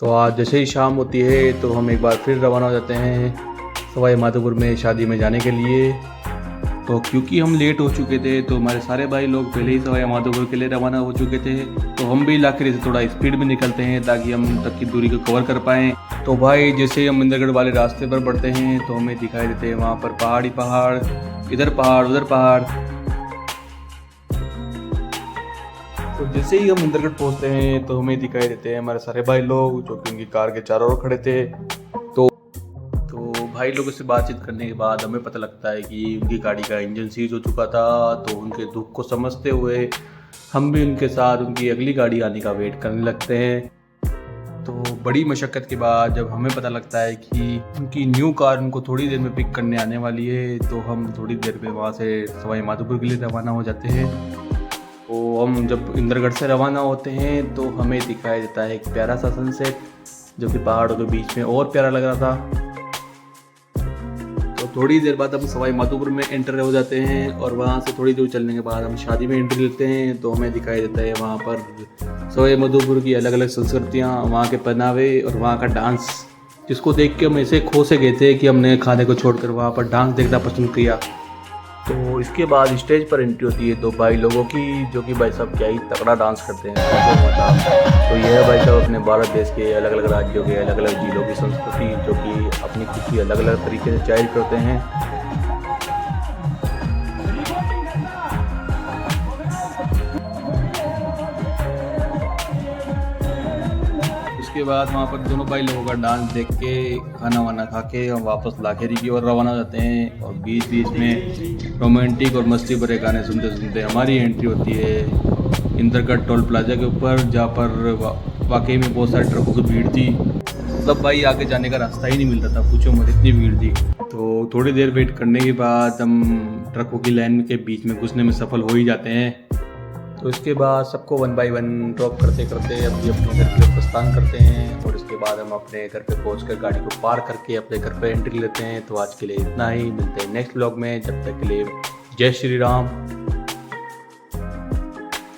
तो आज जैसे ही शाम होती है तो हम एक बार फिर रवाना हो जाते हैं सवाई माधोपुर में शादी में जाने के लिए। तो क्योंकि हम लेट हो चुके थे तो हमारे सारे भाई लोग पहले ही सवाई माधोपुर के लिए रवाना हो चुके थे। तो हम भी इलाके से थोड़ा स्पीड में निकलते हैं ताकि हम तक की दूरी को कवर कर पाएँ। तो भाई जैसे ही हम इंद्रगढ़ वाले रास्ते पर बढ़ते हैं तो हमें दिखाई देते हैं वहाँ पर पहाड़ ही पहाड़, इधर पहाड़ उधर पहाड़। तो जैसे ही हम इंद्रगढ़ पहुँचते हैं तो हमें दिखाई देते हैं हमारे सारे भाई लोग जो कि उनकी कार के चारों ओर खड़े थे। तो भाई लोगों से बातचीत करने के बाद हमें पता लगता है कि उनकी गाड़ी का इंजन सीज हो चुका था। तो उनके दुख को समझते हुए हम भी उनके साथ उनकी अगली गाड़ी आने का वेट करने लगते हैं। तो बड़ी मशक्क़त के बाद जब हमें पता लगता है कि उनकी न्यू कार उनको थोड़ी देर में पिक करने आने वाली है तो हम थोड़ी देर में वहाँ से सवाई माधोपुर के लिए रवाना हो जाते हैं। तो हम जब इंद्रगढ़ से रवाना होते हैं तो हमें दिखाई देता है एक प्यारा सा सनसेट जो कि पहाड़ों के बीच में और प्यारा लग रहा था। तो थोड़ी देर बाद हम सवाई माधोपुर में एंटर हो जाते हैं और वहाँ से थोड़ी दूर चलने के बाद हम शादी में एंट्री लेते हैं। तो हमें दिखाई देता है वहाँ पर सवाई माधोपुर की अलग अलग संस्कृतियाँ, वहाँ के पहनावे और वहाँ का डांस, जिसको देख के हम ऐसे खो से गए थे कि हमने खाने को छोड़कर वहाँ पर डांस देखना पसंद किया। तो इसके बाद स्टेज पर एंट्री होती है दो भाई लोगों की जो कि भाई साहब क्या ही तगड़ा डांस करते हैं। तो यह भाई साहब अपने भारत देश के अलग अलग राज्यों के अलग अलग जिलों की संस्कृति जो कि अपनी खुशी अलग अलग तरीके से जाहिर करते हैं। उसके बाद वहाँ पर दोनों भाई लोगों का डांस देख के खाना वाना खा के हम वापस लाखेरी की ओर रवाना हो जाते हैं। और बीच बीच में रोमांटिक और मस्ती भरे गाने सुनते सुनते हमारी एंट्री होती है इंद्रगढ़ टोल प्लाजा के ऊपर, जहाँ पर वाकई में बहुत सारे ट्रकों की भीड़ थी। तब भाई आगे जाने का रास्ता ही नहीं मिल रहा था, पूछो मत इतनी भीड़ थी। तो थोड़ी देर वेट करने के बाद हम ट्रकों की लाइन के बीच में घुसने में सफल हो ही जाते हैं। तो इसके बाद सबको 1 बाय 1 ड्रॉप करते करते अपने घर के लिए प्रस्थान करते हैं। और इसके बाद हम अपने घर पे पहुंचकर गाड़ी को पार करके अपने घर पे एंट्री लेते हैं। तो आज के लिए इतना ही, मिलते हैं नेक्स्ट व्लॉग में। जब तक के लिए जय श्री राम।